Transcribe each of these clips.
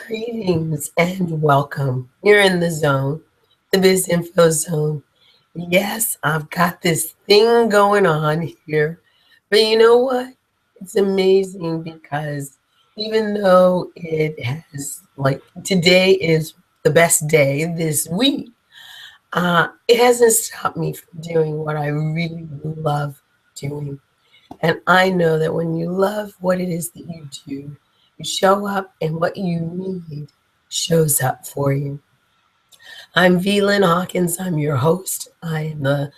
Greetings and welcome. You're in the zone, the Biz Info Zone. Yes, I've got this thing going on here, but you know what? It's amazing because even though it has, like, today is the best day this week, it hasn't stopped me from doing what I really love doing. And I know that when you love what it is that you do, you show up and what you need shows up for you. I'm Lynn Hawkins. I'm your host. I am the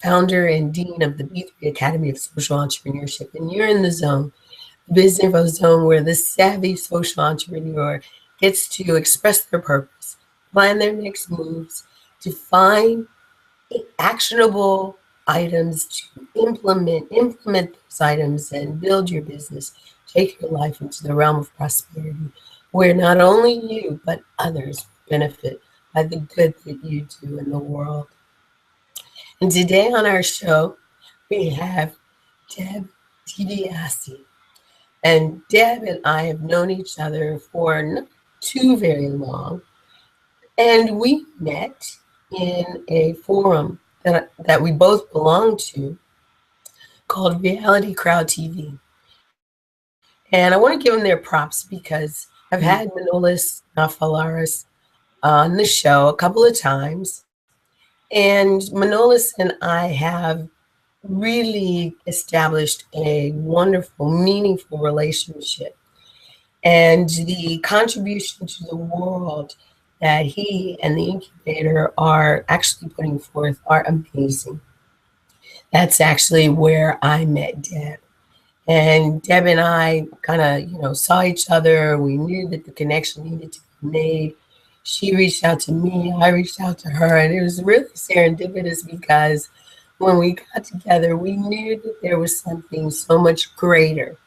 founder and dean of the B3 Academy of Social Entrepreneurship. And you're in the zone, the Biz Info Zone, where the savvy social entrepreneur gets to express their purpose, plan their next moves, to find actionable items to implement those items and build your business, take your life into the realm of prosperity, where not only you, but others benefit by the good that you do in the world. And today on our show, we have Deb DiBiasie. And Deb and I have known each other for not too very long. And we met in a forum that we both belong to called Reality Crowd TV. And I want to give them their props because I've had Manolis Nafalaris on the show a couple of times. And Manolis and I have really established a wonderful, meaningful relationship. And the contribution to the world that he and the incubator are actually putting forth are amazing. That's actually where I met Deb. And Deb and I kind of, saw each other. We knew that the connection needed to be made. She reached out to me, I reached out to her, and it was really serendipitous because when we got together, we knew that there was something so much greater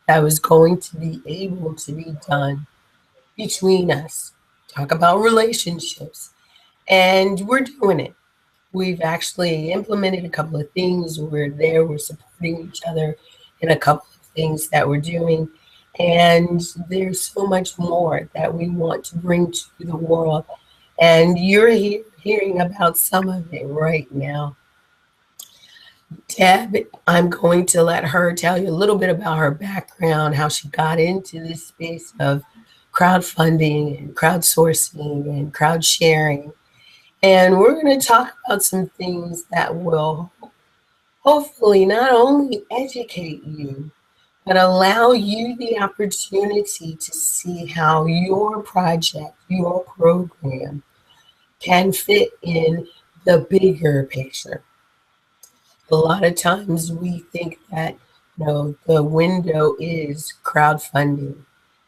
that was going to be able to be done between us. Talk about relationships. And we're doing it. We've actually implemented a couple of things. We're supporting each other in a couple of things that we're doing. And there's so much more that we want to bring to the world. And you're hearing about some of it right now. Deb, I'm going to let her tell you a little bit about her background, how she got into this space of crowdfunding and crowdsourcing and crowdsharing. And we're going to talk about some things that will hopefully not only educate you, but allow you the opportunity to see how your project, your program can fit in the bigger picture. A lot of times we think that, the window is crowdfunding.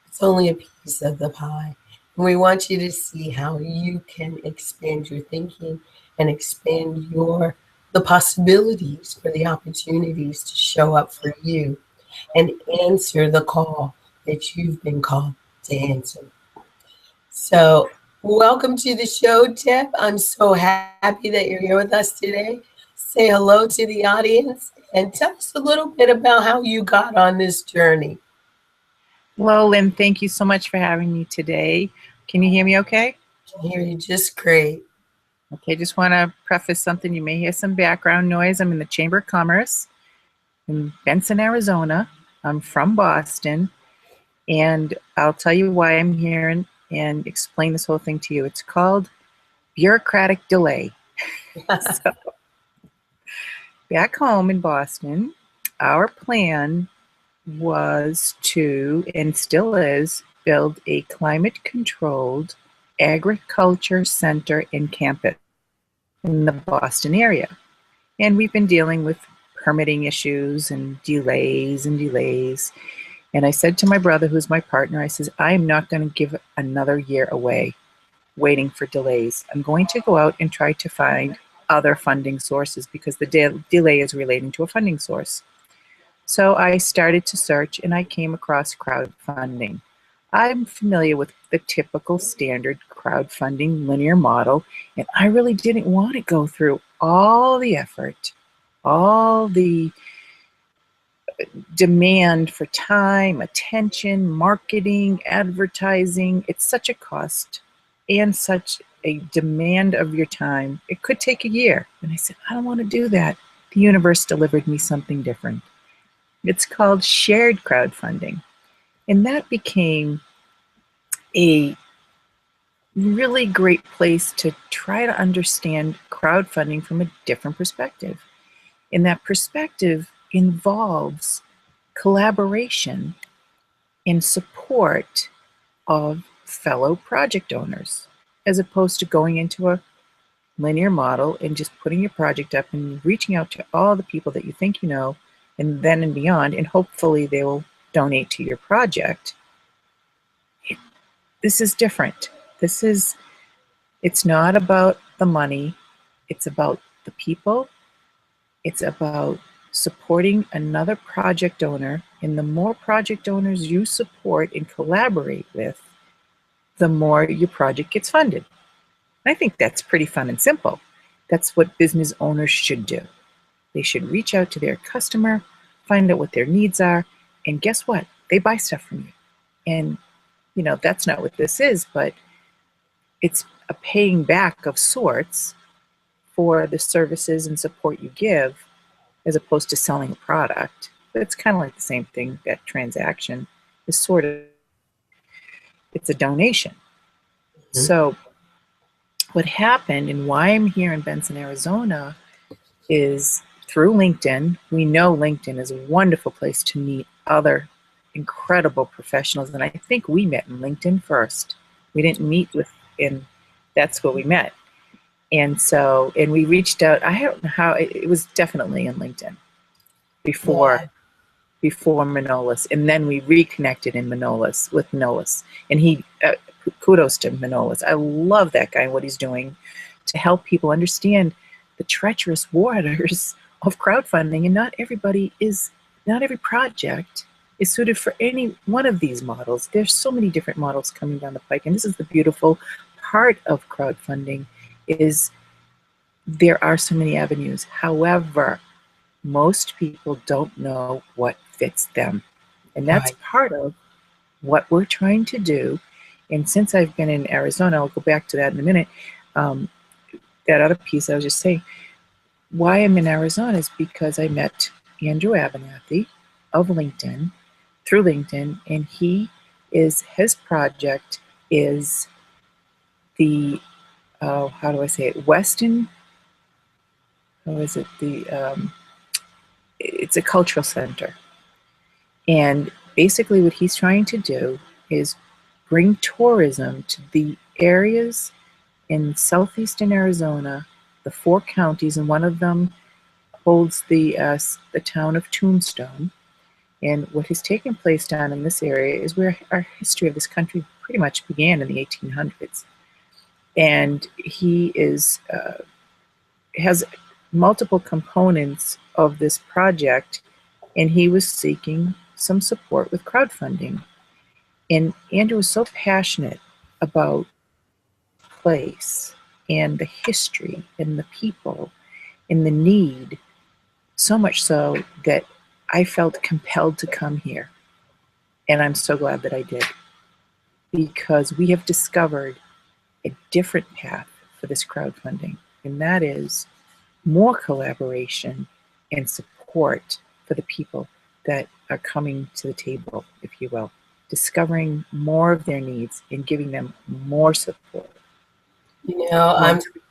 It's only a piece of the pie. And we want you to see how you can expand your thinking and expand the possibilities for the opportunities to show up for you and answer the call that you've been called to answer. So welcome to the show, Deb. I'm so happy that you're here with us today. Say hello to the audience and tell us a little bit about how you got on this journey. Hello, Lynn. Thank you so much for having me today. Can you hear me okay? I can hear you just great. Okay, just want to preface something. You may hear some background noise. I'm in the Chamber of Commerce in Benson, Arizona. I'm from Boston, and I'll tell you why I'm here and explain this whole thing to you. It's called bureaucratic delay. So, back home in Boston, our plan was to, and still is, build a climate-controlled agriculture center and campus in the Boston area. And we've been dealing with permitting issues and delays. And I said to my brother, who's my partner, I says, I am not going to give another year away waiting for delays. I'm going to go out and try to find other funding sources because the delay is relating to a funding source. So I started to search and I came across crowdfunding. I'm familiar with the typical standard crowdfunding linear model, and I really didn't want to go through all the effort, all the demand for time, attention, marketing, advertising. It's such a cost and such a demand of your time. It could take a year. And I said, I don't want to do that. The universe delivered me something different. It's called shared crowdfunding. And that became a really great place to try to understand crowdfunding from a different perspective. And that perspective involves collaboration and support of fellow project owners, as opposed to going into a linear model and just putting your project up and reaching out to all the people that you think you know, and then and beyond, and hopefully they will donate to your project. This is different. It's not about the money, it's about the people, it's about supporting another project owner, and the more project owners you support and collaborate with, the more your project gets funded. I think that's pretty fun and simple. That's what business owners should do. They should reach out to their customer, find out what their needs are, and guess what? They buy stuff from you. And, that's not what this is, but it's a paying back of sorts for the services and support you give, as opposed to selling a product. But it's kind of like the same thing. That transaction is sort of, it's a donation. Mm-hmm. So what happened and why I'm here in Benson, Arizona is through LinkedIn. We know LinkedIn is a wonderful place to meet other incredible professionals. And I think we met in LinkedIn first. We didn't meet and that's where we met. And we reached out. I don't know how, it was definitely in LinkedIn before Manolis. And then we reconnected in with Manolis. And he, kudos to Manolis. I love that guy and what he's doing to help people understand the treacherous waters of crowdfunding. And not every project is suited for any one of these models. There's so many different models coming down the pike. And this is the beautiful part of crowdfunding, is there are so many avenues. However, most people don't know what fits them. And that's right. Part of what we're trying to do. And since I've been in Arizona, I'll go back to that in a minute. That other piece I was just saying, why I'm in Arizona is because I met Andrew Abernathy of LinkedIn, through LinkedIn, and his project is the, how do I say it, it's a cultural center. And basically what he's trying to do is bring tourism to the areas in southeastern Arizona, the 4 counties, and one of them holds the town of Tombstone. And what has taken place down in this area is where our history of this country pretty much began in the 1800s. And he has multiple components of this project, and he was seeking some support with crowdfunding. And Andrew was so passionate about the place and the history and the people and the need, so much so that I felt compelled to come here. And I'm so glad that I did, because we have discovered a different path for this crowdfunding, and that is more collaboration and support for the people that are coming to the table, if you will, discovering more of their needs and giving them more support.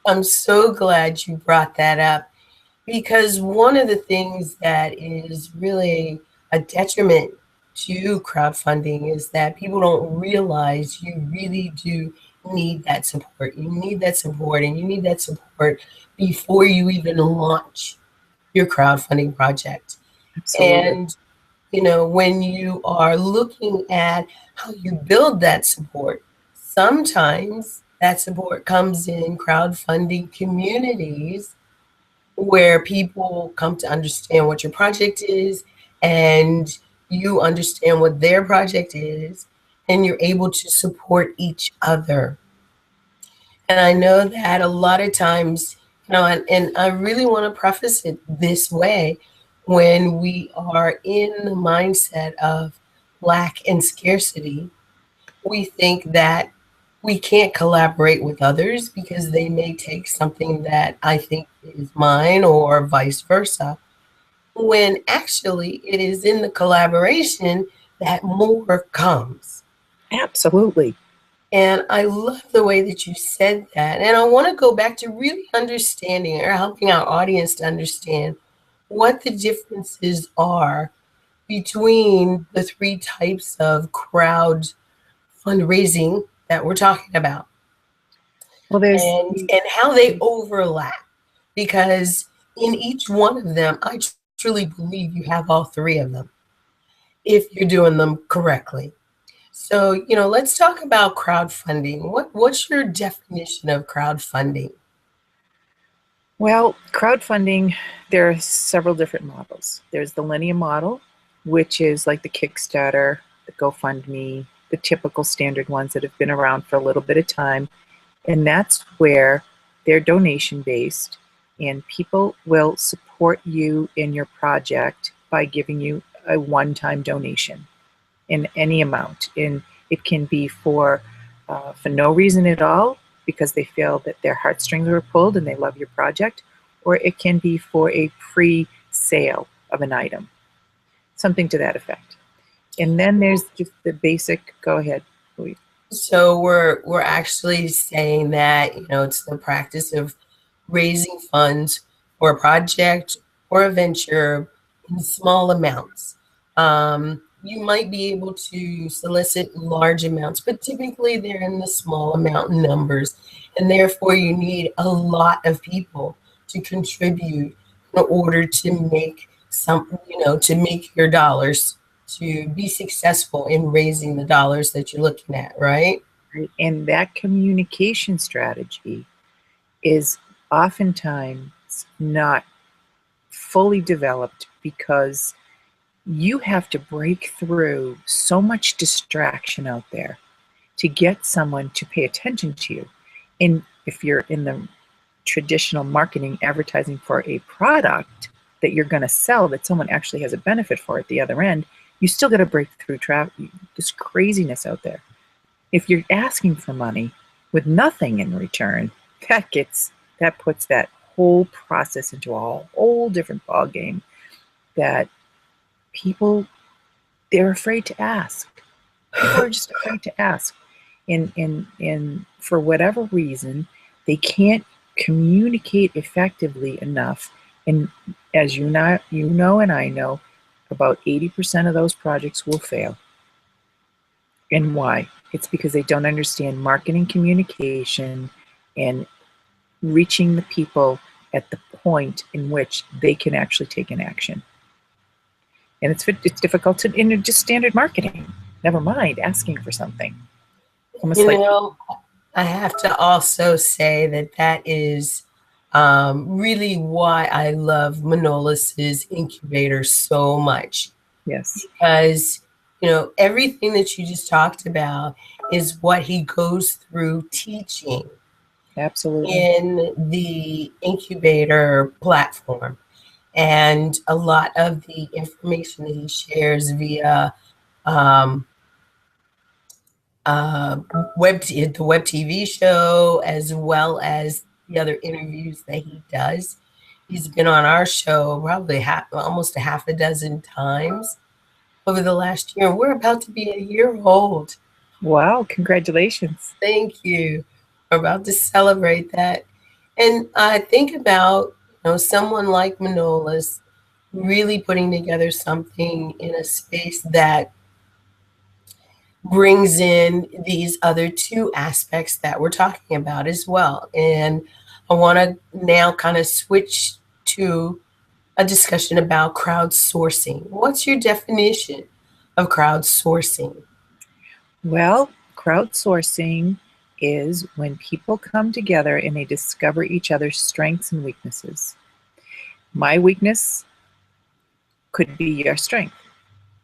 I'm so glad you brought that up, because one of the things that is really a detriment to crowdfunding is that people don't realize you really do need that support. You need that support, and you need that support before you even launch your crowdfunding project. Absolutely. And when you are looking at how you build that support, sometimes that support comes in crowdfunding communities where people come to understand what your project is, and you understand what their project is, and you're able to support each other. And I know that a lot of times, and I really want to preface it this way, when we are in the mindset of lack and scarcity, we think that we can't collaborate with others because they may take something that I think is mine or vice versa. When actually it is in the collaboration that more comes. Absolutely. And I love the way that you said that. And I want to go back to really understanding or helping our audience to understand what the differences are between the three types of crowd fundraising that we're talking about, Well, there's and how they overlap. Because in each one of them, I truly believe you have all three of them if you're doing them correctly. So, let's talk about crowdfunding. What's your definition of crowdfunding? Well, crowdfunding, there are several different models. There's the linear model, which is like the Kickstarter, the GoFundMe, the typical standard ones that have been around for a little bit of time. And that's where they're donation based and people will support you in your project by giving you a one-time donation in any amount. And it can be for no reason at all because they feel that their heartstrings were pulled and they love your project, or it can be for a pre-sale of an item, something to that effect. And then there's just the basic, go ahead. So we're actually saying that, it's the practice of raising funds for a project or a venture in small amounts. You might be able to solicit large amounts, but typically they're in the small amount numbers, and therefore you need a lot of people to contribute in order to make to make your dollars, to be successful in raising the dollars that you're looking at, right? And that communication strategy is oftentimes not fully developed because you have to break through so much distraction out there to get someone to pay attention to you. And if you're in the traditional marketing advertising for a product that you're going to sell that someone actually has a benefit for at the other end, you still got to break through this craziness out there. If you're asking for money with nothing in return, that puts that whole process into a whole different ballgame that people, they're afraid to ask. People are just afraid to ask. And for whatever reason, they can't communicate effectively enough. And as you know, and I know, about 80% of those projects will fail. And why? It's because they don't understand marketing communication and reaching the people at the point in which they can actually take an action. And it's difficult in just standard marketing. Never mind asking for something. Almost like I have to also say that is really why I love Manolis's incubator so much. yes, Because, everything that you just talked about is what he goes through teaching absolutely. in the incubator platform. And a lot of the information that he shares via the web TV show, as well as the other interviews that he does. He's been on our show probably almost a half a dozen times over the last year. We're about to be a year old. Wow, congratulations. Thank you. We're about to celebrate that. And I think about, someone like Manolis really putting together something in a space that brings in these other two aspects that we're talking about as well. And I want to now kind of switch to a discussion about crowdsourcing. What's your definition of crowdsourcing? Well, crowdsourcing is when people come together and they discover each other's strengths and weaknesses. My weakness could be your strength.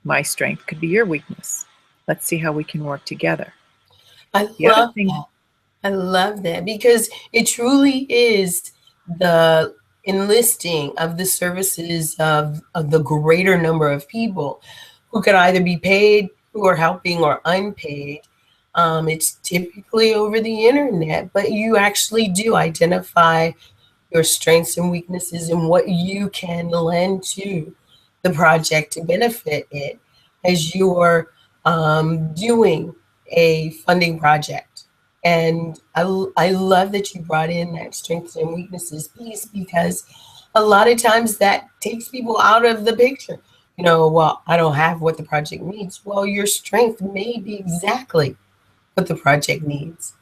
My strength could be your weakness. Let's see how we can work together. I love that because it truly is the enlisting of the services of the greater number of people who could either be paid, who are helping, or unpaid. It's typically over the internet, but you actually do identify your strengths and weaknesses and what you can lend to the project to benefit it as you're doing a funding project. And I love that you brought in that strengths and weaknesses piece, because a lot of times that takes people out of the picture. You know, well, I don't have what the project needs. Well, your strength may be exactly what the project needs.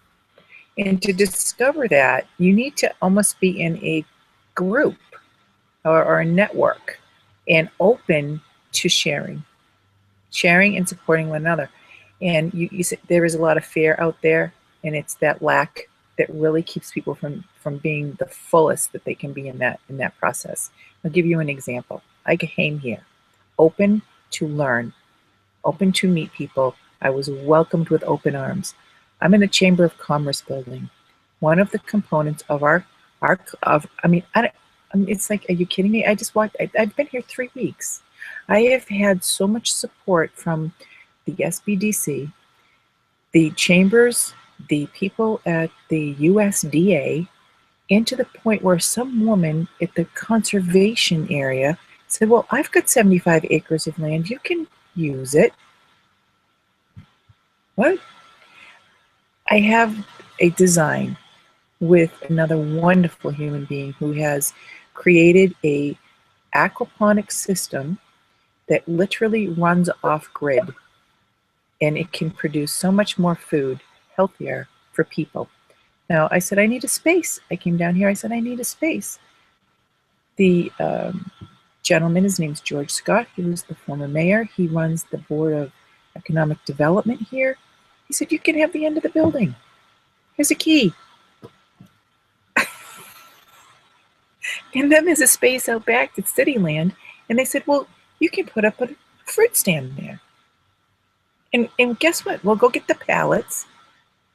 And to discover that, you need to almost be in a group or a network and open to sharing and supporting one another. And you said there is a lot of fear out there, and it's that lack that really keeps people from being the fullest that they can be in that process. I'll give you an example. I came here open to learn, open to meet people. I was welcomed with open arms. I'm in the Chamber of Commerce building. One of the components of it's like, are you kidding me? I just walked, I've been here 3 weeks. I have had so much support from the SBDC, the chambers, the people at the USDA, and to the point where some woman at the conservation area said, well, I've got 75 acres of land. You can use it. What? I have a design with another wonderful human being who has created a aquaponic system that literally runs off grid, and it can produce so much more food, healthier for people. Now, I said, I need a space. I came down here, I said, I need a space. The gentleman, his name's George Scott. He was the former mayor. He runs the Board of Economic Development here. He said, you can have the end of the building. Here's a key. And then there's a space out back that's city land. And they said, well, you can put up a fruit stand there. And guess what? We'll go get the pallets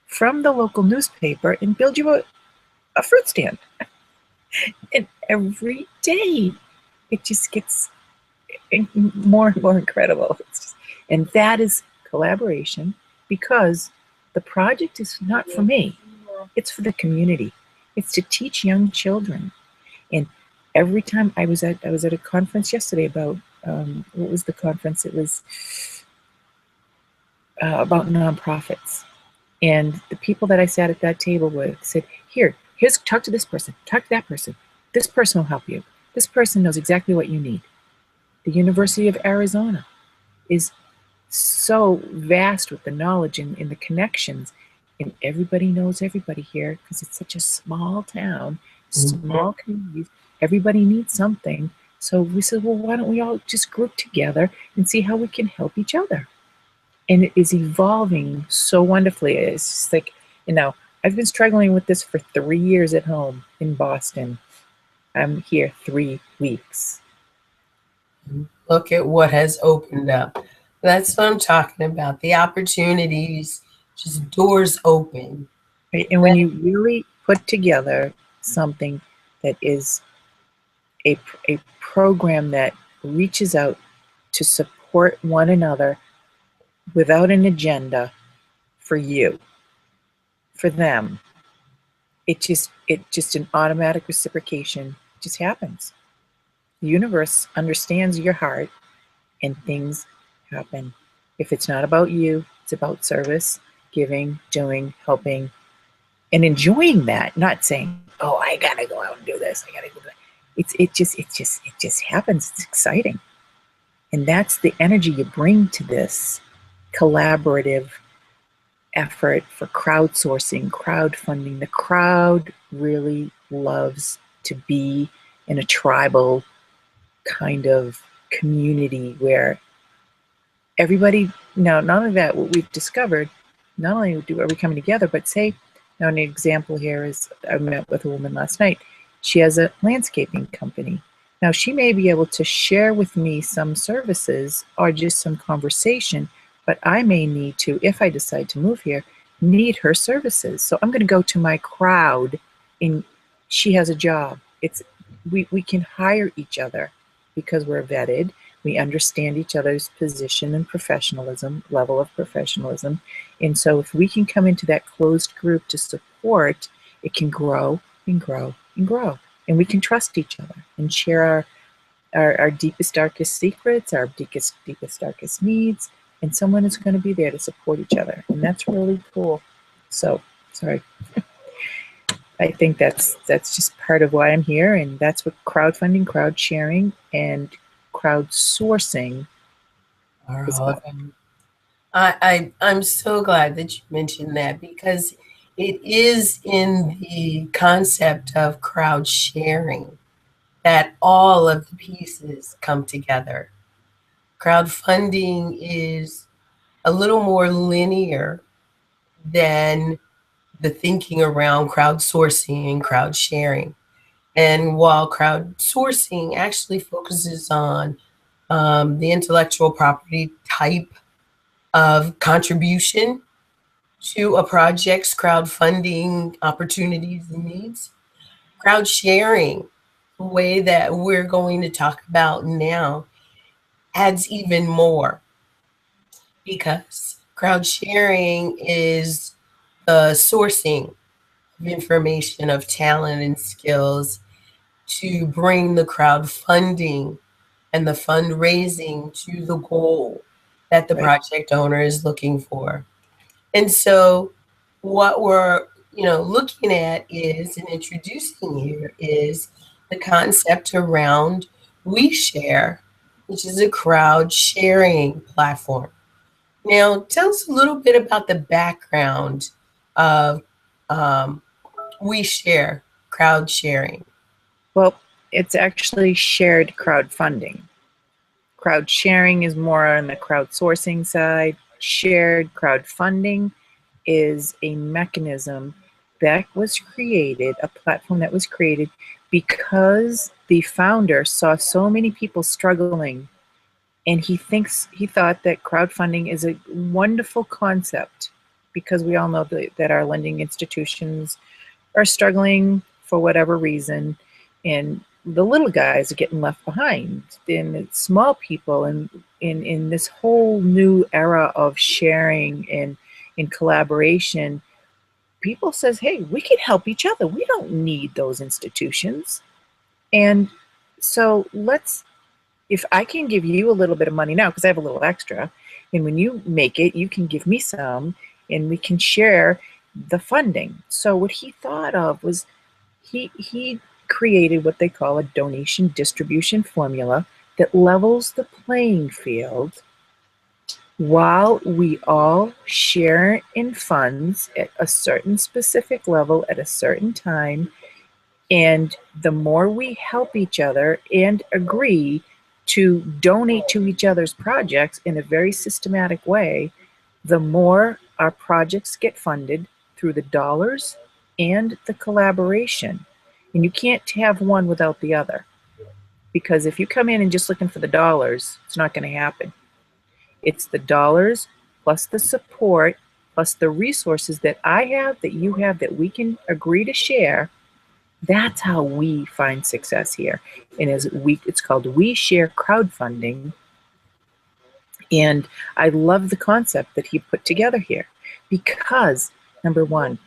from the local newspaper and build you a fruit stand. And every day it just gets more and more incredible. And that is collaboration, because the project is not for me. It's for the community. It's to teach young children. And every time I was at a conference yesterday about, what was the conference? It was about nonprofits. And the people that I sat at that table with said, here's talk to this person, talk to that person. This person will help you. This person knows exactly what you need. The University of Arizona is so vast with the knowledge and the connections, and everybody knows everybody here because it's such a small town, small communities. Everybody needs something. So we said, well, why don't we all just group together and see how we can help each other? And it is evolving so wonderfully. It's just like, I've been struggling with this for 3 years at home in Boston. I'm here 3 weeks. Look at what has opened up. That's what I'm talking about. The opportunities, just doors open. Right? And when you really put together something that is a program that reaches out to support one another without an agenda for you, for them, it just an automatic reciprocation just happens. The universe understands your heart, and things happen. If it's not about you, it's about service, giving, doing, helping, and enjoying that. Not saying, "Oh, I gotta go out and do this. I gotta do that." It just happens. It's exciting, and that's the energy you bring to this collaborative effort for crowdsourcing, crowdfunding. The crowd really loves to be in a tribal kind of community where everybody, now not only that, what we've discovered, not only are we coming together, but say, now an example here is, I met with a woman last night. She has a landscaping company. Now she may be able to share with me some services or just some conversation, but I may need to, if I decide to move here, need her services. So I'm going to go to my crowd, and she has a job. we can hire each other because we're vetted. We understand each other's position and professionalism, level of professionalism. And so if we can come into that closed group to support, it can grow and grow and grow. And we can trust each other and share our deepest, darkest secrets, our deepest, darkest needs, and someone is going to be there to support each other. And that's really cool. So, sorry. I think that's just part of why I'm here, and that's what crowdfunding, crowd sharing, and crowdsourcing Are is all of about. them. I'm so glad that you mentioned that, because it is in the concept of crowd sharing that all of the pieces come together. Crowdfunding is a little more linear than the thinking around crowdsourcing and crowd sharing. And while crowdsourcing actually focuses on the intellectual property type of contribution to a project's crowdfunding opportunities and needs, crowd sharing, the way that we're going to talk about now, adds even more, because crowd sharing is the sourcing of information, of talent and skills to bring the crowdfunding and the fundraising to the goal that the Right. project owner is looking for. And so what we're looking at is, and introducing here, is the concept around WeShare, which is a crowd sharing platform. Now, tell us a little bit about the background of um, WeShare, crowd sharing. Well, it's actually shared crowdfunding. Crowd sharing is more on the crowdsourcing side. Shared crowdfunding is a mechanism that was created, a platform that was created because the founder saw so many people struggling, and he thought that crowdfunding is a wonderful concept, because we all know that our lending institutions are struggling for whatever reason, and the little guys are getting left behind. And it's small people, and in this whole new era of sharing and in collaboration, people says, hey, we can help each other. We don't need those institutions. And so if I can give you a little bit of money now, because I have a little extra, and when you make it, you can give me some, and we can share the funding. So what he thought of was he created what they call a donation distribution formula that levels the playing field while we all share in funds at a certain specific level at a certain time. And the more we help each other and agree to donate to each other's projects in a very systematic way, the more our projects get funded through the dollars and the collaboration. And you can't have one without the other, because if you come in and just looking for the dollars, it's not going to happen. It's the dollars plus the support plus the resources that I have, that you have, that we can agree to share. That's how we find success here. And it's called WeShare crowdfunding. And I love the concept that he put together here, because number one,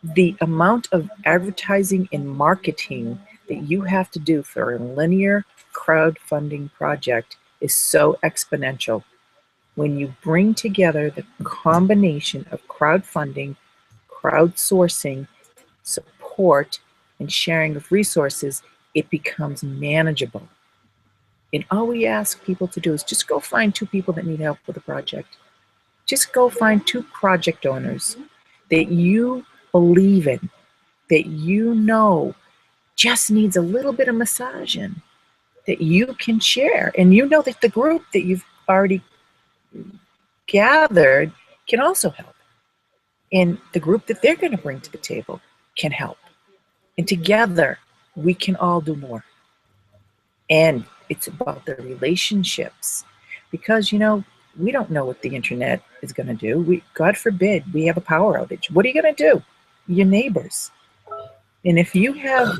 the amount of advertising and marketing that you have to do for a linear crowdfunding project is so exponential. When you bring together the combination of crowdfunding, crowdsourcing, support, and sharing of resources, it becomes manageable. And all we ask people to do is just go find 2 people that need help with a project. Just go find 2 project owners that you believe in, that you know just needs a little bit of massaging, that you can share. And you know that the group that you've already gathered can also help. And the group that they're going to bring to the table can help. And together, we can all do more. And it's about the relationships, because, we don't know what the internet is going to do. God forbid we have a power outage. What are you going to do? Your neighbors. And if you have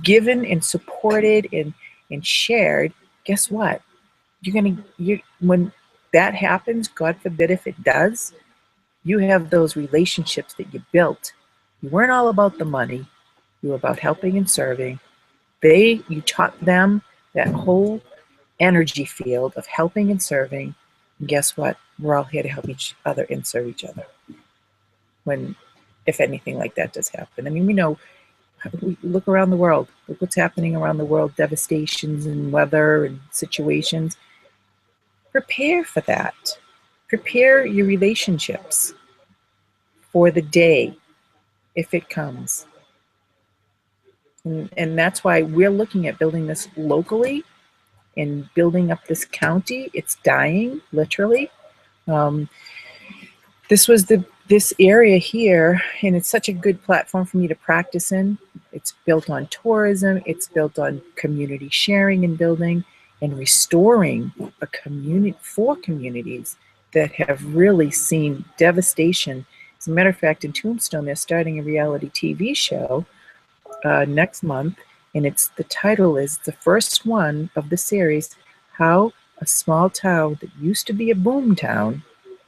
given and supported and shared, guess what? When that happens, God forbid if it does, you have those relationships that you built. You weren't all about the money. You were about helping and serving. You taught them that whole energy field of helping and serving. And guess what? We're all here to help each other and serve each other. If anything like that does happen. I mean, we look around the world. Look what's happening around the world, devastations and weather and situations. Prepare for that. Prepare your relationships for the day if it comes. And that's why we're looking at building this locally and building up this county. It's dying, literally. This area here, and it's such a good platform for me to practice in. It's built on tourism. It's built on community sharing and building and restoring a community for communities that have really seen devastation. As a matter of fact, in Tombstone, they're starting a reality TV show next month, and the title is the first one of the series, How a Small Town That Used to Be a Boom Town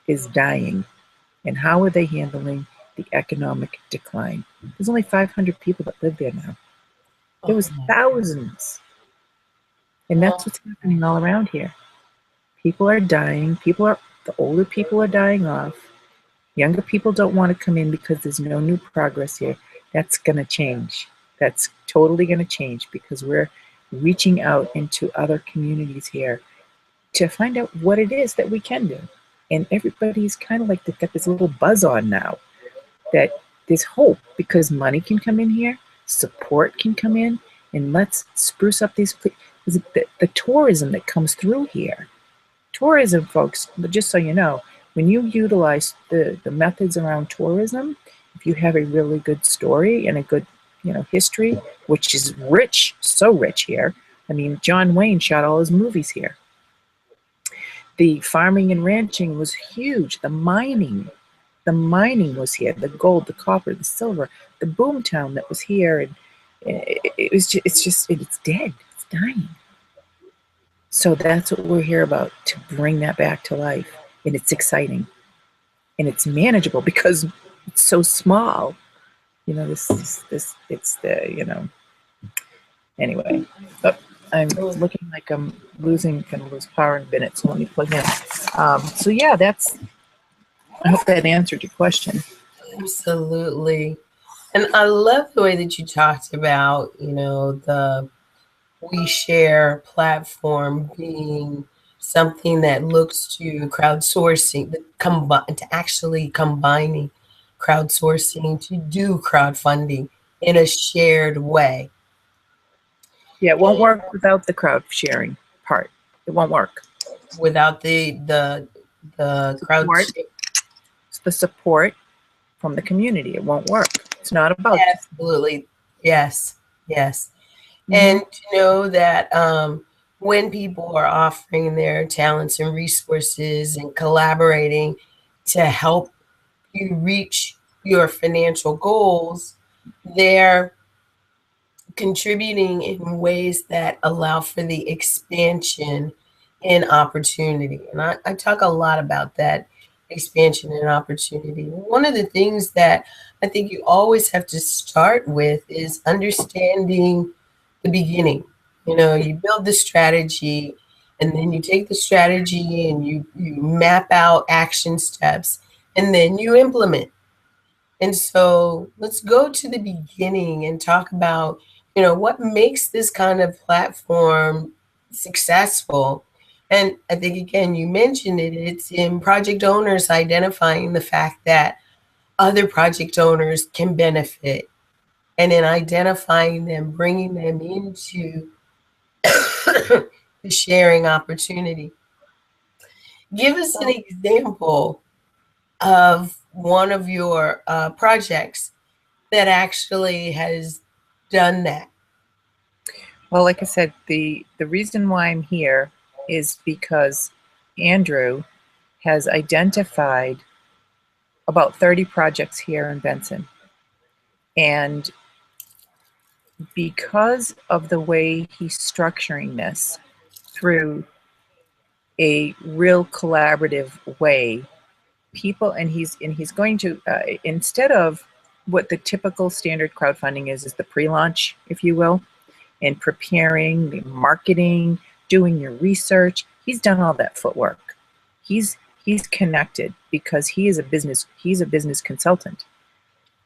is Dying, and how are they handling the economic decline. There's only 500 people that live there now. There was thousands, and that's what's happening all around here. People are dying. The older people are dying off. Younger people don't want to come in because there's no new progress here. That's going to change. That's totally going to change because we're reaching out into other communities here to find out what it is that we can do. And everybody's kind of like they've got this little buzz on now that there's hope because money can come in here, support can come in, and let's spruce up these the tourism that comes through here. Tourism, folks, just so you know, when you utilize the methods around tourism, if you have a really good story and a good history, which is rich, so rich here. I mean, John Wayne shot all his movies here. The farming and ranching was huge. The mining was here. The gold, the copper, the silver, the boomtown that was here, and it's dead. It's dying. So that's what we're here about, to bring that back to life, and it's exciting, and it's manageable because it's so small. Anyway, I'm looking like I'm going to lose power in a minute, so let me plug in. So yeah, I hope that answered your question. Absolutely. And I love the way that you talked about, the We Share platform being something that looks to crowdsourcing, to actually combining crowdsourcing to do crowdfunding in a shared way. Yeah, it won't work without the crowd sharing part. It won't work without the crowd the support from the community. It won't work. It's not about absolutely. Yes. And to know that when people are offering their talents and resources and collaborating to help you reach your financial goals, they're contributing in ways that allow for the expansion and opportunity. And I talk a lot about that expansion and opportunity. One of the things that I think you always have to start with is understanding the beginning. You build the strategy, and then you take the strategy and you map out action steps, and then you implement. And so let's go to the beginning and talk about, what makes this kind of platform successful. And I think, again, you mentioned it's in project owners identifying the fact that other project owners can benefit, and in identifying them, bringing them into the sharing opportunity. Give us an example of one of your projects that actually has done that. Well, like I said, the reason why I'm here is because Andrew has identified about 30 projects here in Benson. And because of the way he's structuring this through a real collaborative way, people, and he's going to instead of what the typical standard crowdfunding is the pre-launch, if you will, and preparing the marketing, doing your research. He's done all that footwork. He's connected because he's a business consultant,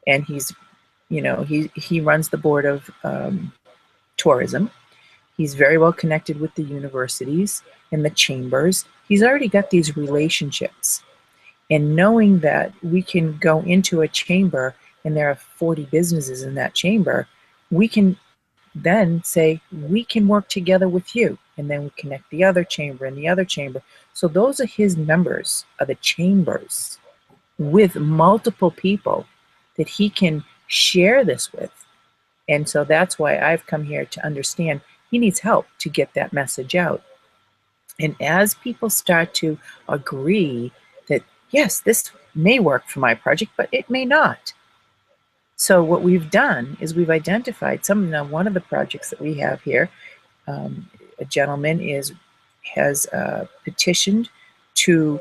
and he's, you know, he runs the board of tourism. He's very well connected with the universities and the chambers. He's already got these relationships. And knowing that we can go into a chamber and there are 40 businesses in that chamber, we can then say, we can work together with you. And then we connect the other chamber and the other chamber. So those are his members of the chambers with multiple people that he can share this with. And so that's why I've come here to understand he needs help to get that message out. And as people start to agree that, yes, this may work for my project, but it may not. So what we've done is we've identified one of the projects that we have here, a gentleman has petitioned to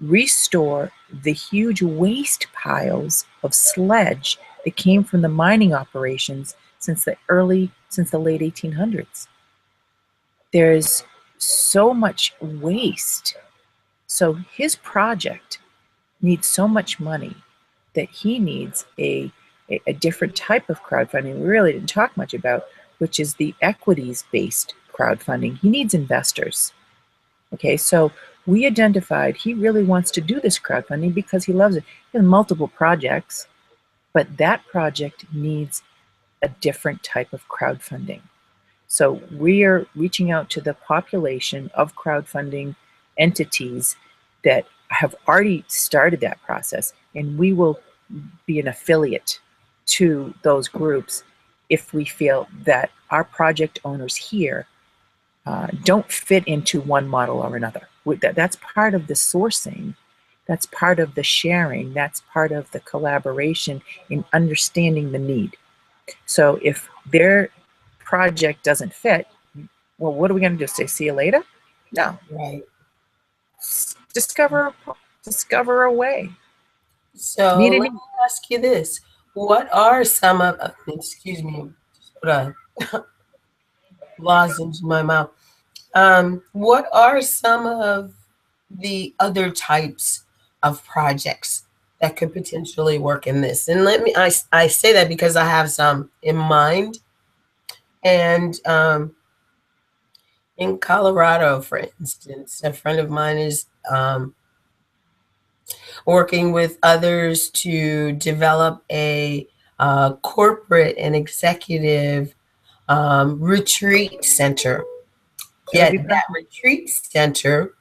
restore the huge waste piles of sledge that came from the mining operations since the late 1800s. There's so much waste. So his project needs so much money that he needs a different type of crowdfunding we really didn't talk much about, which is the equities-based crowdfunding. He needs investors. Okay, so we identified he really wants to do this crowdfunding because he loves it. He has multiple projects, but that project needs a different type of crowdfunding. So we are reaching out to the population of crowdfunding entities that have already started that process, and we will be an affiliate to those groups if we feel that our project owners here don't fit into one model or another. That's part of the sourcing, that's part of the sharing, that's part of the collaboration in understanding the need. So if their project doesn't fit, well, what are we going to do? Say, see you later? No. Right. Discover a way. So let me ask you this. What are some of, excuse me, just put a lozenge in my mouth. What are some of the other types of projects that could potentially work in this? And I say that because I have some in mind. And in Colorado, for instance, a friend of mine is working with others to develop a corporate and executive retreat center. Yet that retreat center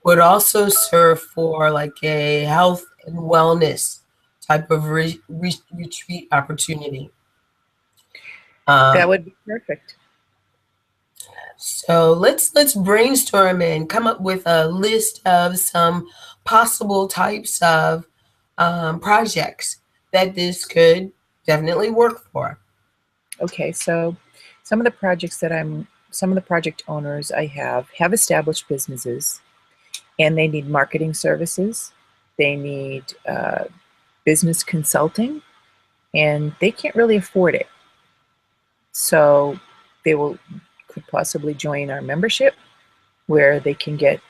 would also serve for like a health and wellness type of retreat opportunity. That would be perfect. So let's brainstorm and come up with a list of some possible types of projects that this could definitely work for. Okay, so some of the project owners I have established businesses, and they need marketing services, they need business consulting, and they can't really afford it. So they could possibly join our membership where they can get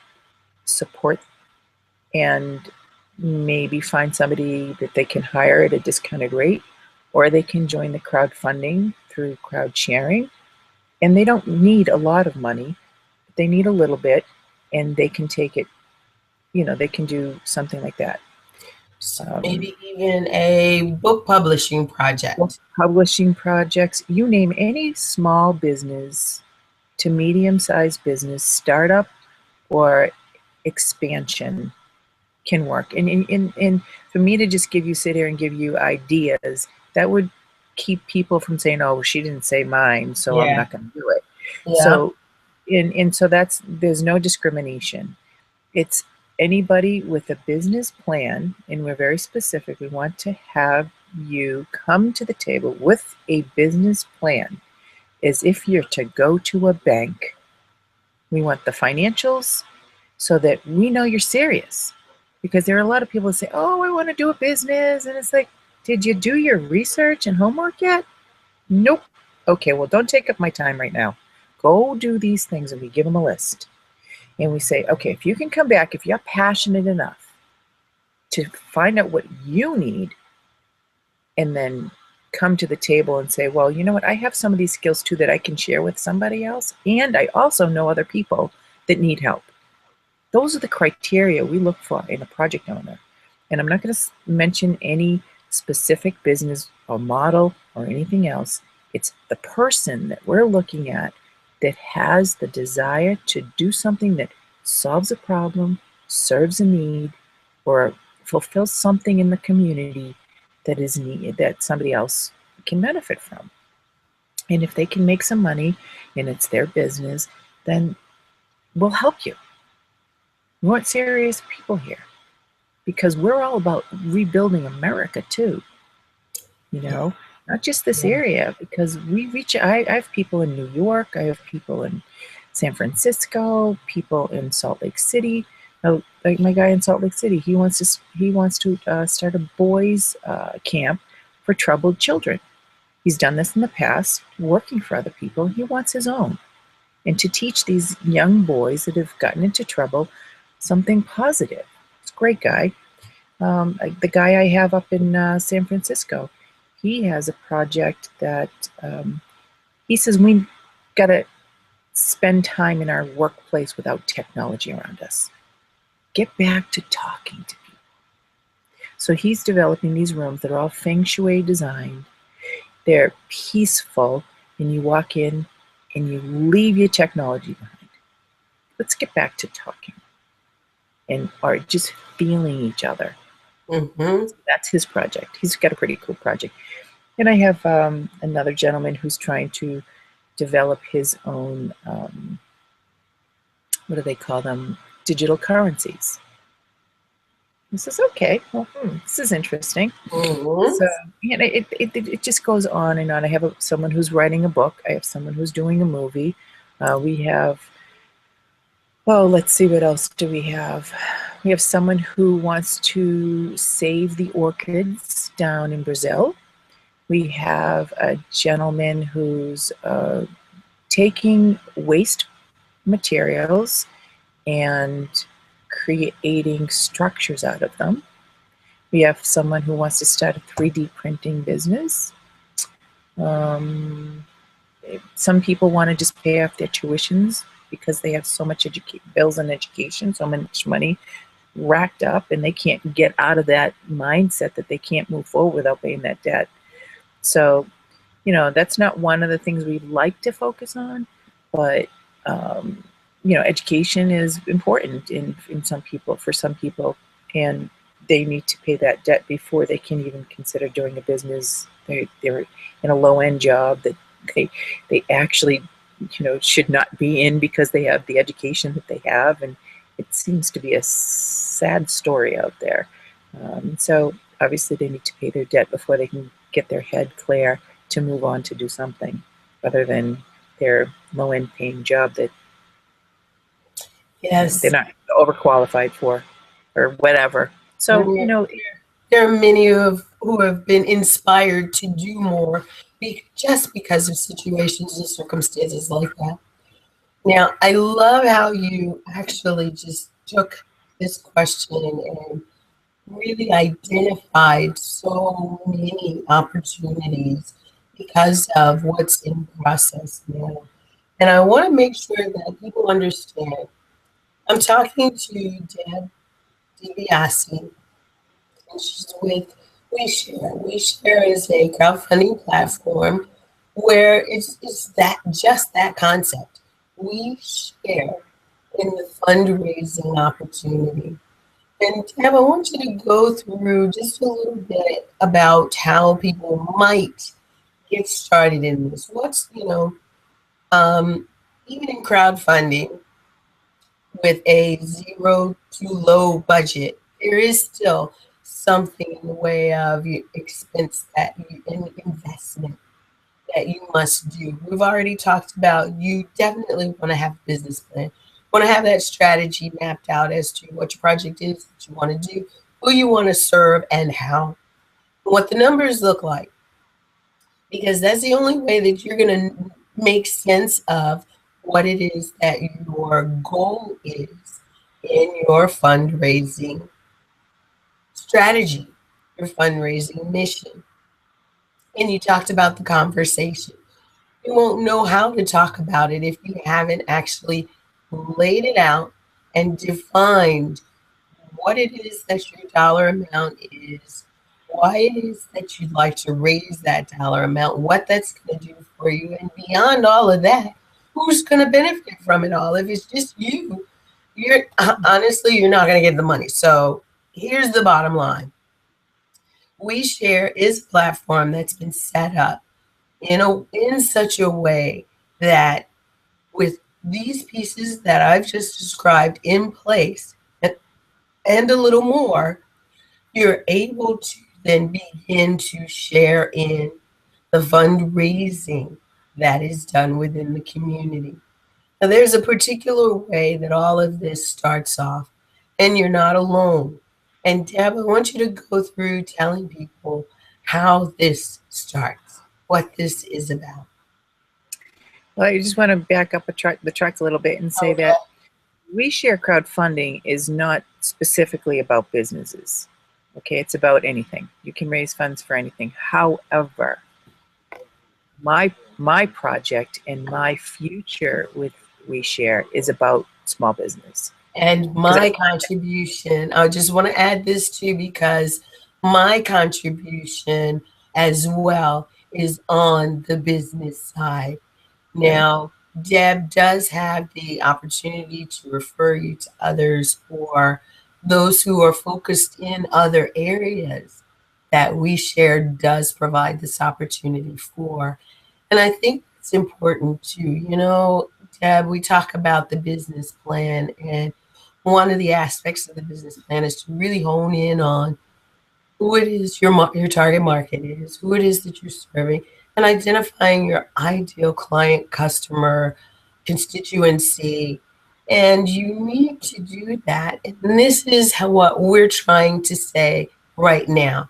support and maybe find somebody that they can hire at a discounted rate, or they can join the crowdfunding through CrowdSharing. And they don't need a lot of money, but they need a little bit, and they can take it, they can do something like that. Maybe even a book publishing project. Book publishing projects, you name any small business to medium-sized business, startup or expansion can work. And for me to just sit here and give you ideas, that would keep people from saying, oh, she didn't say mine, so I'm not going to do it. Yeah. So, so there's no discrimination. It's anybody with a business plan, and we're very specific. We want to have you come to the table with a business plan as if you're to go to a bank. We want the financials so that we know you're serious. Because there are a lot of people who say, oh, I want to do a business. And it's like, did you do your research and homework yet? Nope. Okay, well, don't take up my time right now. Go do these things. And we give them a list. And we say, okay, if you can come back, if you're passionate enough to find out what you need, and then come to the table and say, well, you know what, I have some of these skills too that I can share with somebody else. And I also know other people that need help. Those are the criteria we look for in a project owner. And I'm not going to mention any specific business or model or anything else. It's the person that we're looking at that has the desire to do something that solves a problem, serves a need, or fulfills something in the community that is needed, that somebody else can benefit from. And if they can make some money and it's their business, then we'll help you. We want serious people here because we're all about rebuilding America too. You know, not just this area, because we reach, I have people in New York, I have people in San Francisco, people in Salt Lake City. Like my guy in Salt Lake City, he wants to start a boys camp for troubled children. He's done this in the past, working for other people. He wants his own, and to teach these young boys that have gotten into trouble something positive. It's a great guy. The guy I have up in San Francisco, he has a project that he says we got to spend time in our workplace without technology around us. Get back to talking to people. So he's developing these rooms that are all feng shui designed. They're peaceful, and you walk in and you leave your technology behind. Let's get back to talking and are just feeling each other. Mm-hmm. So that's his project. He's got a pretty cool project. And I have another gentleman who's trying to develop his own, what do they call them? Digital currencies. He says, okay, well, this is interesting. Mm-hmm. So it just goes on and on. I have someone who's writing a book. I have someone who's doing a movie. We have, let's see, what else do we have? We have someone who wants to save the orchids down in Brazil. We have a gentleman who's taking waste materials and creating structures out of them. We have someone who wants to start a 3D printing business. Some people want to just pay off their tuitions because they have so much bills and education, so much money racked up, and they can't get out of that mindset that they can't move forward without paying that debt. So, that's not one of the things we like to focus on, but education is important in some people, for some people, and they need to pay that debt before they can even consider doing a business. They're in a low-end job that they actually, should not be in because they have the education that they have, and it seems to be a sad story out there. So obviously they need to pay their debt before they can get their head clear to move on to do something other than their low-end paying job that they're not overqualified for or whatever. So, there are many who have been inspired to do more just because of situations and circumstances like that. Now, I love how you actually just took this question and really identified so many opportunities because of what's in process now. And I want to make sure that people understand. I'm talking to Deb DiBiasie, and she's with WeShare. WeShare is a crowdfunding platform where it's just that concept. We share in the fundraising opportunity. And Deb, I want you to go through just a little bit about how people might get started in this. What's, even in crowdfunding with a zero to low budget, there is still something in the way of expense that an investment that you must do. We've already talked about you definitely want to have a business plan. Want to have that strategy mapped out as to what your project is that you want to do, who you want to serve, and how, what the numbers look like. Because that's the only way that you're going to make sense of what it is that your goal is in your fundraising strategy, your fundraising mission. And you talked about the conversation. You won't know how to talk about it if you haven't actually laid it out and defined what it is that your dollar amount is, why it is that you'd like to raise that dollar amount, what that's going to do for you, and beyond all of that, who's going to benefit from it all? If it's just you, you're honestly, you're not going to get the money. So here's the bottom line. WeShare is a platform that's been set up in such a way that with these pieces that I've just described in place and a little more, you're able to then begin to share in the fundraising that is done within the community. Now, there's a particular way that all of this starts off, and you're not alone. And Deb, I want you to go through telling people how this starts, what this is about. Well, I just want to back up the truck a little bit and say that WeShare crowdfunding is not specifically about businesses. Okay, it's about anything. You can raise funds for anything. However, my project and my future with WeShare is about small business. And my contribution, I just want to add this too, because my contribution as well is on the business side. Now, Deb does have the opportunity to refer you to others or those who are focused in other areas that WeShare does provide this opportunity for. And I think it's important too. You know, Deb, we talk about the business plan, and one of the aspects of the business plan is to really hone in on who it is your target market is, who it is that you're serving, and identifying your ideal client, customer, constituency. And you need to do that. And this is what we're trying to say right now.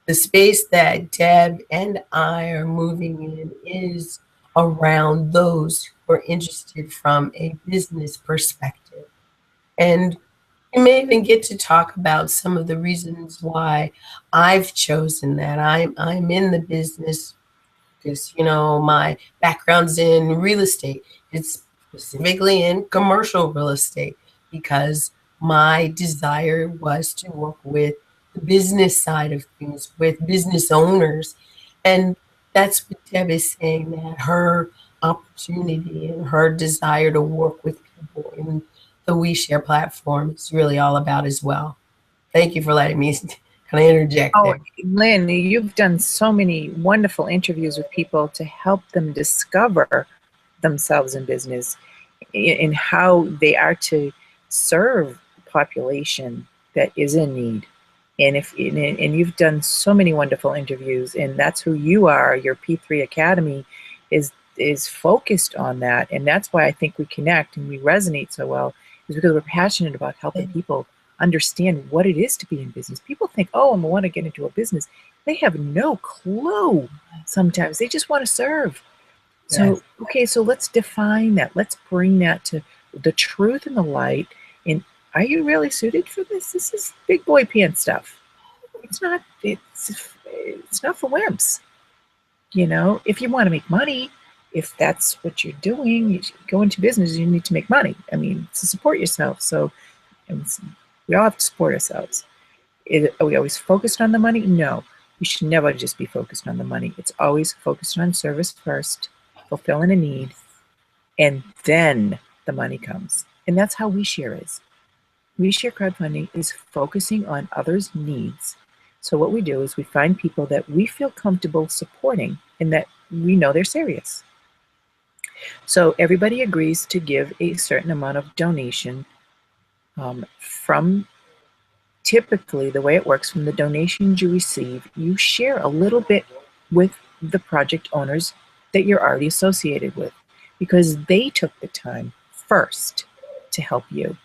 The space that Deb and I are moving in is around those who are interested from a business perspective. And you may even get to talk about some of the reasons why I've chosen that. I'm in the business because, you know, my background's in real estate. It's specifically in commercial real estate because my desire was to work with the business side of things, with business owners. And that's what Deb is saying, that her opportunity and her desire to work with people in the WeShare platform is really all about as well. Thank you for letting me kind of interject there. Lynn, you've done so many wonderful interviews with people to help them discover themselves in business and how they are to serve a population that is in need. And you've done so many wonderful interviews, and that's who you are. Your P3 Academy is focused on that, and that's why I think we connect and we resonate so well, is because we're passionate about helping people understand what it is to be in business. People think, oh, I want to get into a business. They have no clue sometimes. They just want to serve. So, okay, so let's define that. Let's bring that to the truth and the light. And are you really suited for this? This is big boy pants stuff. It's not for wimps. You know, if you want to make money, if that's what you're doing, you go into business, you need to make money. I mean, to support yourself. So we all have to support ourselves. Are we always focused on the money? No. We should never just be focused on the money. It's always focused on service first, fulfilling a need, and then the money comes. And that's how WeShare is. WeShare crowdfunding is focusing on others' needs. So what we do is we find people that we feel comfortable supporting and that we know they're serious. So everybody agrees to give a certain amount of donation from typically the way it works, from the donations you receive, you share a little bit with the project owners that you're already associated with, because they took the time first to help you.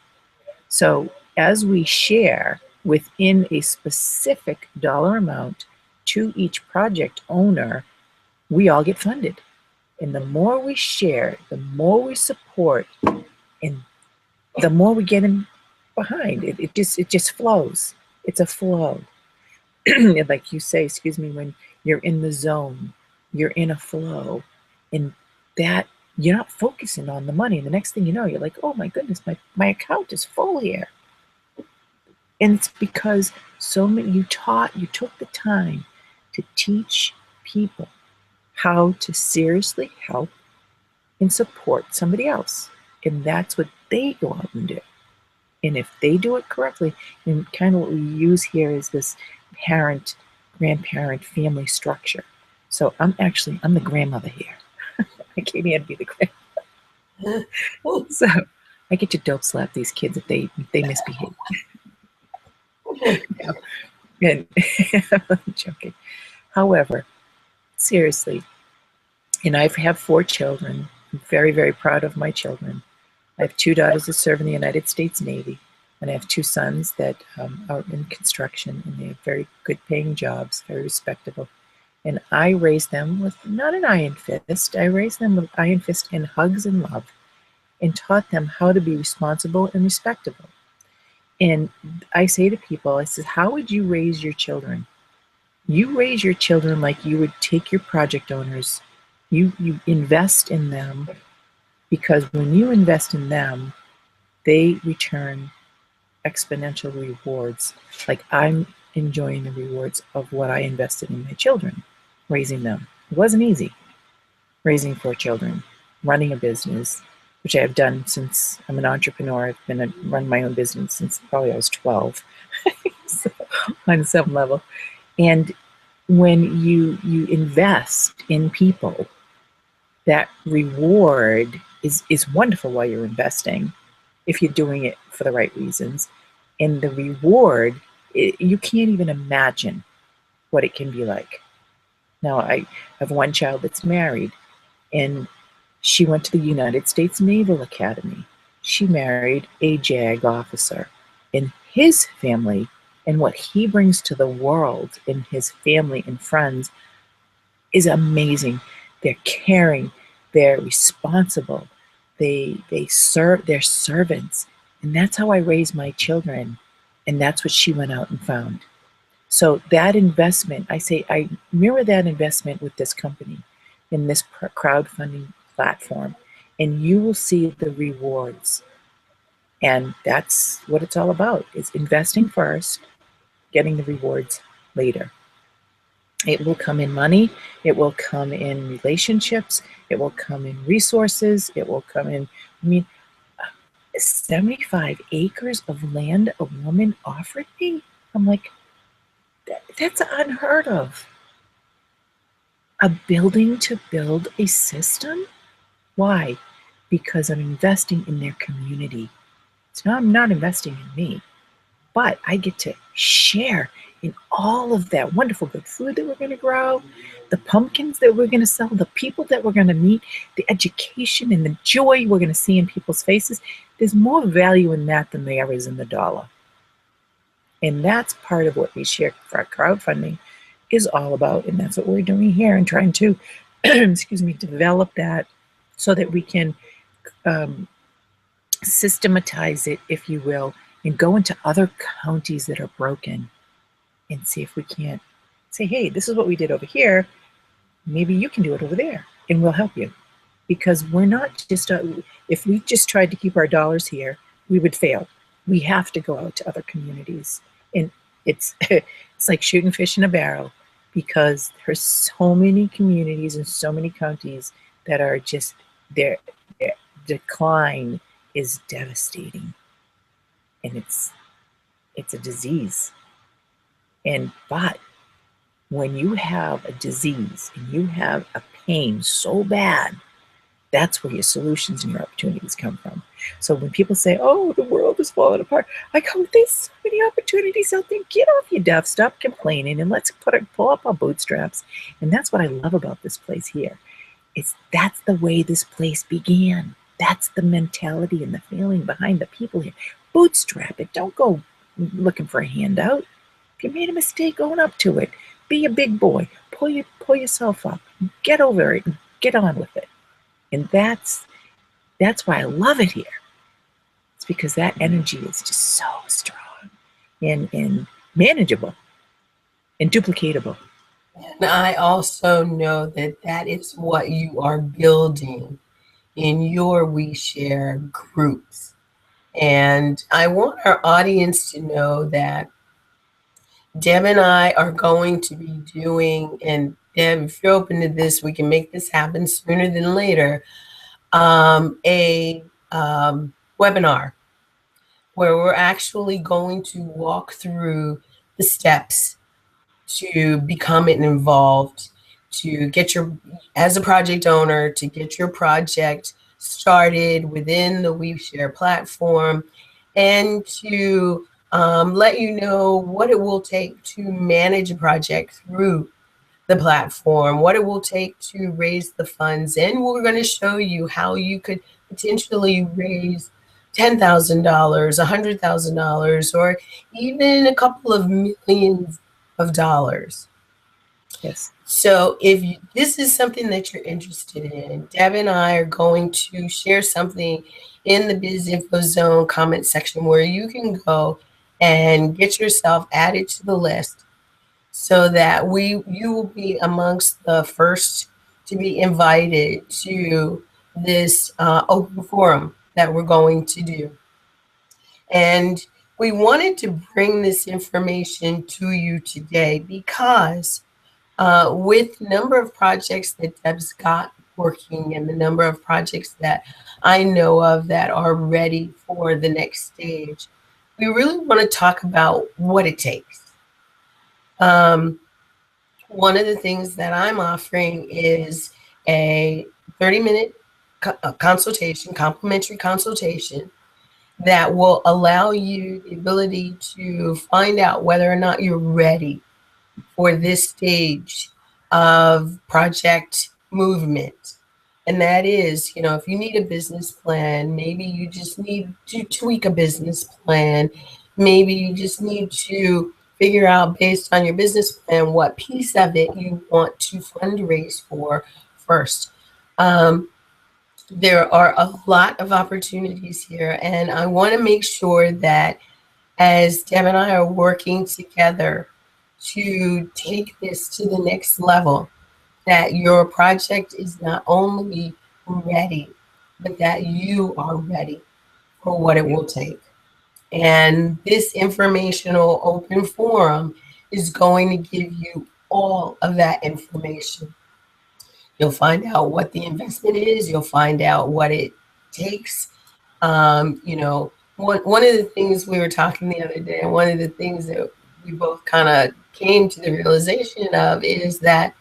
So as we share within a specific dollar amount to each project owner, we all get funded. And the more we share, the more we support, and the more we get in behind. It just flows. It's a flow. Like you say, excuse me, when you're in the zone, you're in a flow, and that you're not focusing on the money. And the next thing you know, you're like, oh my goodness, my account is full here. And it's because you took the time to teach people how to seriously help and support somebody else. And that's what they go out and do. And if they do it correctly, and kind of what we use here is this parent, grandparent, family structure. So I'm the grandmother here. I came here to be the grandmother. So I get to dope slap these kids if they misbehave. And I'm joking. However, seriously, and I have 4 children. I'm very, very proud of my children. I have 2 daughters that serve in the United States Navy, and I have 2 sons that are in construction, and they have very good paying jobs, very respectable. And I raised them with not an iron fist. I raised them with iron fist and hugs and love, and taught them how to be responsible and respectable. And I say to people, I said, how would you raise your children? You raise your children like you would take your project owners. You invest in them, because when you invest in them, they return exponential rewards. Like I'm enjoying the rewards of what I invested in my children, raising them. It wasn't easy, raising 4 children, running a business, which I have done since I'm an entrepreneur. I've run my own business since probably I was 12, so, on some level. And when you invest in people, that reward is wonderful while you're investing, if you're doing it for the right reasons. And the reward, you can't even imagine what it can be like. Now, I have one child that's married, and she went to the United States Naval Academy. She married a JAG officer. And his family, and what he brings to the world in his family and friends, is amazing. They're caring, they're responsible, they serve, they're servants. And that's how I raise my children. And that's what she went out and found. So that investment, I mirror that investment with this company, in this crowdfunding platform, and you will see the rewards. And that's what it's all about, is investing first, getting the rewards later. It will come in money, it will come in relationships, it will come in resources, it will come in, 75 acres of land a woman offered me? I'm like, that's unheard of. A building to build a system? Why? Because I'm investing in their community. So I'm not investing in me, but I get to share in all of that wonderful good food that we're going to grow, the pumpkins that we're going to sell, the people that we're going to meet, the education and the joy we're going to see in people's faces. There's more value in that than there is in the dollar. And that's part of what we share for our crowdfunding is all about. And that's what we're doing here, and trying to, develop that so that we can systematize it, if you will, and go into other counties that are broken and see if we can't say, hey, this is what we did over here. Maybe you can do it over there, and we'll help you. Because we're not just, if we just tried to keep our dollars here, we would fail. We have to go out to other communities. And it's like shooting fish in a barrel, because there's so many communities and so many counties that are just, their decline is devastating. And it's a disease. But when you have a disease and you have a pain so bad That's where your solutions and your opportunities come from. So when people say, oh, the world is falling apart, I go, there's so many opportunities out there. Get off your duff, stop complaining, and let's pull up our bootstraps. And that's what I love about this place here. That's the way this place began. That's the mentality and the feeling behind the people here. Bootstrap it. Don't go looking for a handout. If you made a mistake, own up to it. Be a big boy. Pull yourself up. Get over it. Get on with it. And that's why I love it here. It's because that energy is just so strong and manageable and duplicatable. And I also know that that is what you are building in your We Share groups. And I want our audience to know that Deb and I are going to be doing, and Deb, if you're open to this, we can make this happen sooner than later, a webinar where we're actually going to walk through the steps to become involved, to get as a project owner, to get your project started within the We Share platform, and to let you know what it will take to manage a project through the platform, what it will take to raise the funds. And we're going to show you how you could potentially raise $10,000, $100,000, or even a couple of millions of dollars. Yes. So if this is something that you're interested in, Deb and I are going to share something in the Biz Info Zone comment section where you can go and get yourself added to the list so that you will be amongst the first to be invited to this open forum that we're going to do. And we wanted to bring this information to you today because with the number of projects that Deb's got working and the number of projects that I know of that are ready for the next stage, we really want to talk about what it takes. One of the things that I'm offering is a 30-minute consultation, complimentary consultation, that will allow you the ability to find out whether or not you're ready for this stage of project movement. And that is, if you need a business plan, maybe you just need to tweak a business plan. Maybe you just need to figure out, based on your business plan, what piece of it you want to fundraise for first. There are a lot of opportunities here, and I want to make sure that as Deb and I are working together to take this to the next level, that your project is not only ready, but that you are ready for what it will take. And this informational open forum is going to give you all of that information. You'll find out what the investment is. You'll find out what it takes. One of the things we were talking the other day, and one of the things that we both kind of came to the realization of, is that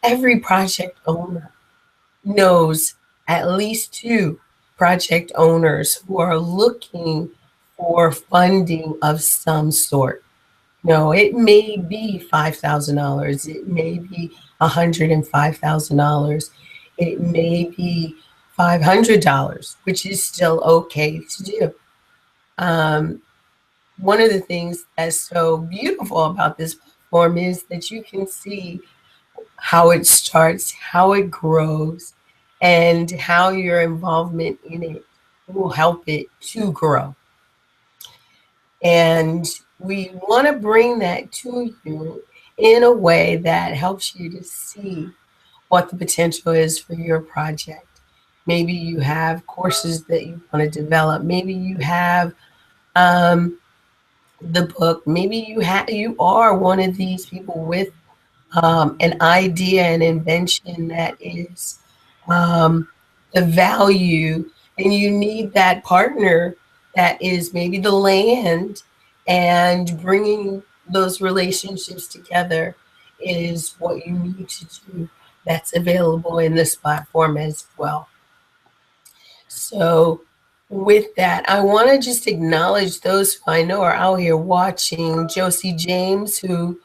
every project owner knows at least two project owners who are looking for funding of some sort. No, it may be $5,000. It may be $105,000. It may be $500, which is still okay to do. One of the things that's so beautiful about this platform is that you can see how it starts, how it grows, and how your involvement in it will help it to grow. And we want to bring that to you in a way that helps you to see what the potential is for your project. Maybe you have courses that you want to develop. Maybe you have the book. Maybe you are one of these people with an idea, an invention that is the value, and you need that partner that is maybe the land, and bringing those relationships together is what you need to do. That's available in this platform as well. So with that, I want to just acknowledge those who I know are out here watching. Josie James, who,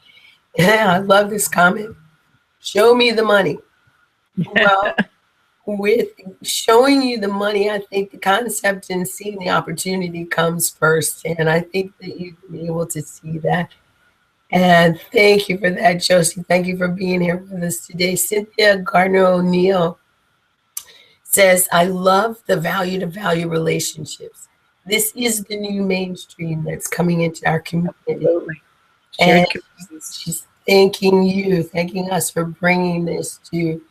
yeah, I love this comment. Show me the money. Well, with showing you the money, I think the concept and seeing the opportunity comes first. And I think that you've been able to see that. And thank you for that, Josie. Thank you for being here with us today. Cynthia Gardner O'Neill says, I love the value to value relationships. This is the new mainstream that's coming into our community. Absolutely. And Shared communities. she's thanking you, thanking us for bringing this to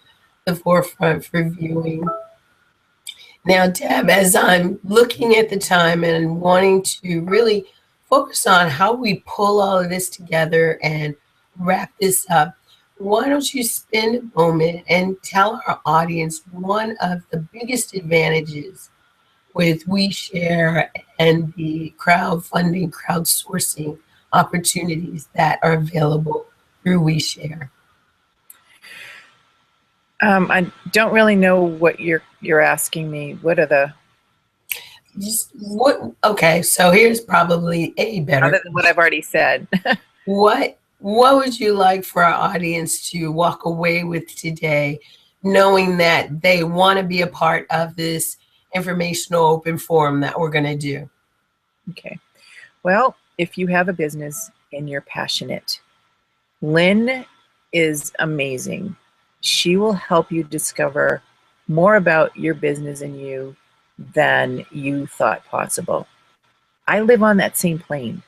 the forefront for viewing. Now, Deb, as I'm looking at the time and wanting to really focus on how we pull all of this together and wrap this up, why don't you spend a moment and tell our audience one of the biggest advantages with WeShare and the crowdfunding, crowdsourcing opportunities that are available through WeShare? I don't really know what you're asking me. What are the Okay, so here's probably a better other than what I've already said? what would you like for our audience to walk away with today, knowing that they want to be a part of this informational open forum that we're going to do? Okay. Well, if you have a business and you're passionate, Lynn is amazing. She will help you discover more about your business and you than you thought possible. I live on that same plane.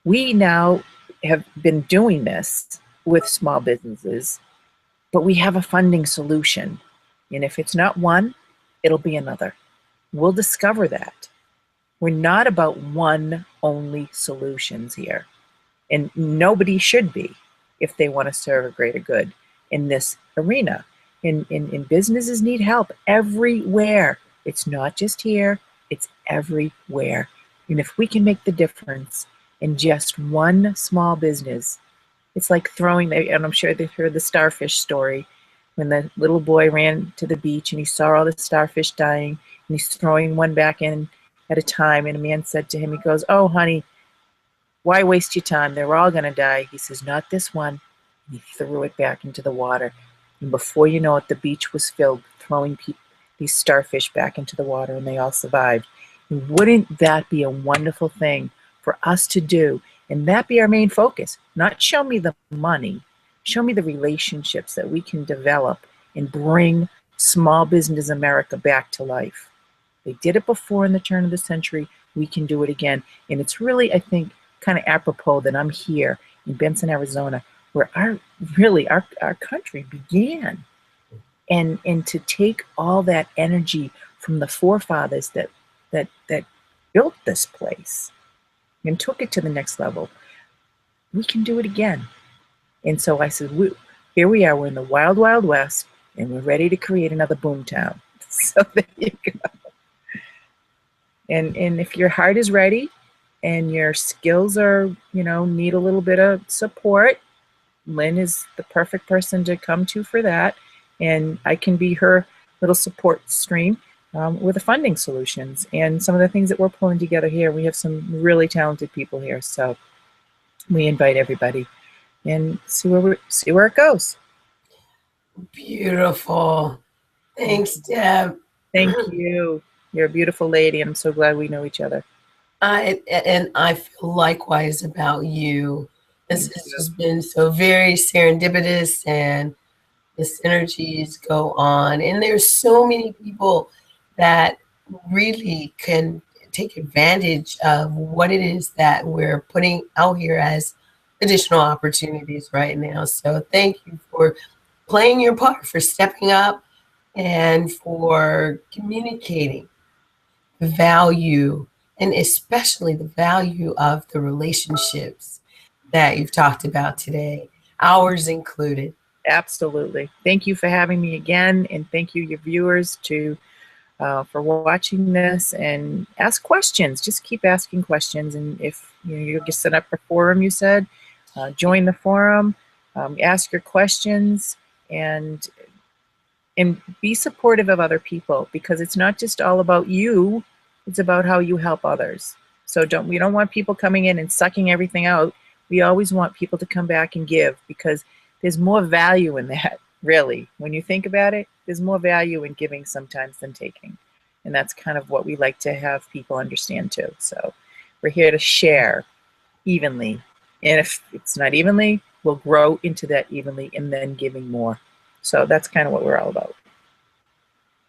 We now have been doing this with small businesses, but we have a funding solution. And if it's not one, it'll be another. We'll discover that. We're not about one only solutions here. And nobody should be if they want to serve a greater good in this arena. And businesses need help everywhere. It's not just here, it's everywhere. And if we can make the difference in just one small business, it's like throwing, and I'm sure they've heard the starfish story, when the little boy ran to the beach and he saw all the starfish dying, and he's throwing one back in at a time, and a man said to him, he goes, oh, honey, why waste your time? They're all going to die. He says, not this one. And he threw it back into the water. And before you know it, the beach was filled, throwing these starfish back into the water, and they all survived. And wouldn't that be a wonderful thing for us to do? And that be our main focus. Not show me the money. Show me the relationships that we can develop and bring small business America back to life. They did it before in the turn of the century. We can do it again. And it's really, I think, kind of apropos that I'm here in Benson, Arizona, where our country began. And to take all that energy from the forefathers that built this place and took it to the next level, we can do it again. And so I said, here we are, we're in the wild, wild west, and we're ready to create another boomtown. So there you go. And if your heart is ready and your skills are, need a little bit of support, Lynn is the perfect person to come to for that. And I can be her little support stream with the funding solutions and some of the things that we're pulling together here. We have some really talented people here. So we invite everybody and see where it goes. Beautiful. Thanks, Deb. Thank you. You're a beautiful lady. I'm so glad we know each other. I feel likewise about you. This has just been so very serendipitous, and the synergies go on. And there's so many people that really can take advantage of what it is that we're putting out here as additional opportunities right now. So thank you for playing your part, for stepping up, and for communicating the value, and especially the value of the relationships that you've talked about today, ours included. Absolutely. Thank you for having me again, and thank you, your viewers, for watching this, and ask questions. Just keep asking questions, and if you just set up a forum, you said, join the forum, ask your questions, and and be supportive of other people, because it's not just all about you, it's about how you help others. So we don't want people coming in and sucking everything out. We always want people to come back and give, because there's more value in that, really. When you think about it, there's more value in giving sometimes than taking. And that's kind of what we like to have people understand too. So we're here to share evenly. And if it's not evenly, we'll grow into that evenly and then giving more. So that's kind of what we're all about.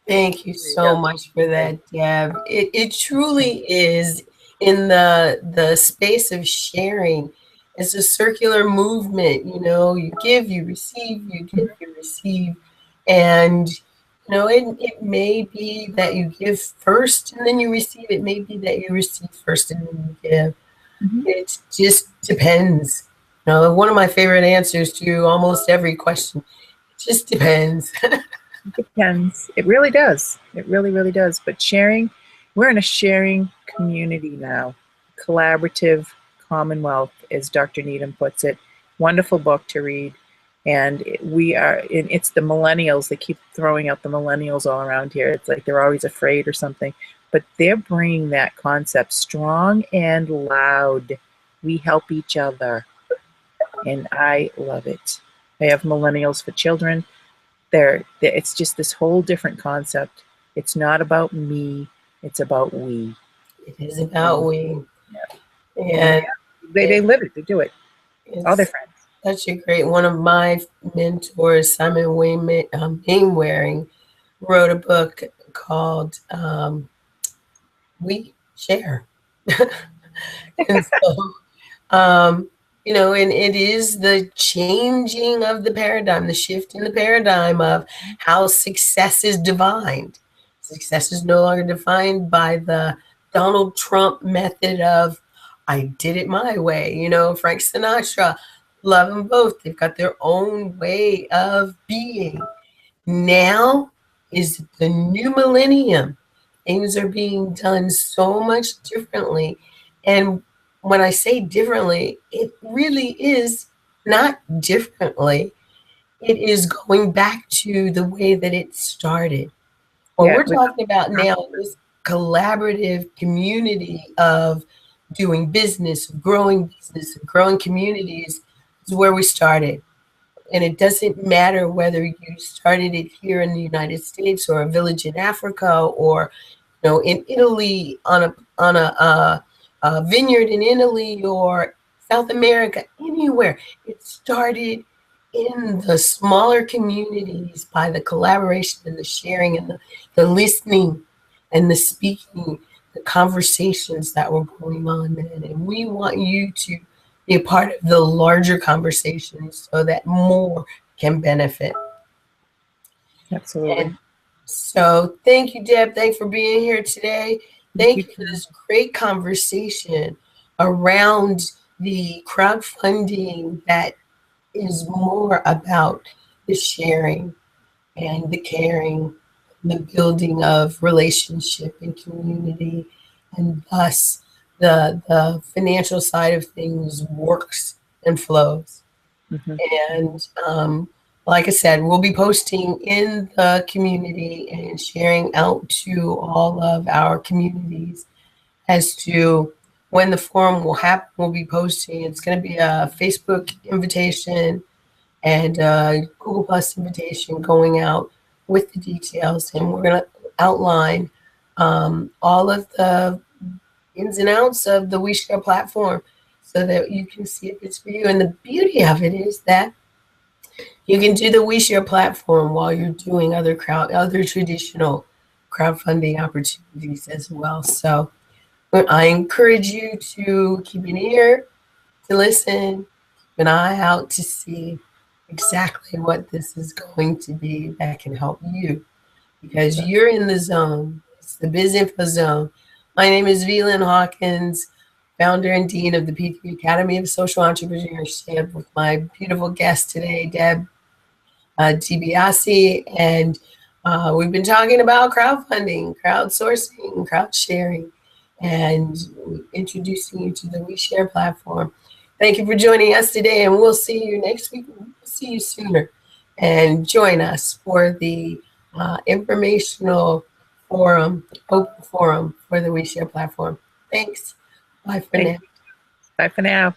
Thank you so much for that, Deb. It truly is, in the space of sharing. It's a circular movement. You give, you receive, you give, you receive. And it may be that you give first and then you receive. It may be that you receive first and then you give. It just depends. One of my favorite answers to almost every question, it just depends. It depends. It really does. It really, really does. But sharing, we're in a sharing community now. Collaborative Commonwealth, as Dr. Needham puts it. Wonderful book to read. And it's the millennials. They keep throwing out the millennials all around here. It's like they're always afraid or something. But they're bringing that concept strong and loud. We help each other. And I love it. I have millennials for children. It's just this whole different concept. It's not about me. It's about we. It is about we. Yeah. And they live it. They do it. All their friends. Such a great one. Of my mentors, Simon Mainwaring, wrote a book called We Share. And so, and it is the changing of the paradigm, the shift in the paradigm of how success is defined. Success is no longer defined by the Donald Trump method of, I did it my way. Frank Sinatra, love them both. They've got their own way of being. Now is the new millennium. Things are being done so much differently. And when I say differently, it really is not differently. It is going back to the way that it started. What we're talking about now is collaborative community of doing business, growing communities is where we started. And it doesn't matter whether you started it here in the United States or a village in Africa or in Italy on a vineyard in Italy or South America, anywhere. It started in the smaller communities by the collaboration and the sharing and the listening and the speaking, the conversations that were going on then. And we want you to be a part of the larger conversations so that more can benefit. Absolutely. And so thank you, Deb. Thanks for being here today. Thank you for this great conversation around the crowdfunding that is more about the sharing and the caring, the building of relationship and community, and thus the financial side of things works and flows. And like I said, we'll be posting in the community and sharing out to all of our communities as to when the forum will happen. We'll be posting. It's going to be a Facebook invitation and a Google Plus invitation going out with the details. And we're going to outline all of the ins and outs of the WeShare platform so that you can see if it's for you. And the beauty of it is that you can do the WeShare platform while you're doing other traditional crowdfunding opportunities as well. So I encourage you to keep an ear to listen, keep an eye out to see exactly what this is going to be that can help you, because you're in the zone. It's the Biz Info Zone. My name is Lynn Hawkins, founder and dean of the P3 Academy of Social Entrepreneurship, with my beautiful guest today, Deb DiBiasie, and we've been talking about crowdfunding, crowdsourcing, crowdsharing, and introducing you to the WeShare platform. Thank you for joining us today, and we'll see you next week. We'll see you sooner. And join us for the informational forum, open forum for the WeShare platform. Thanks. Bye for now. Bye for now.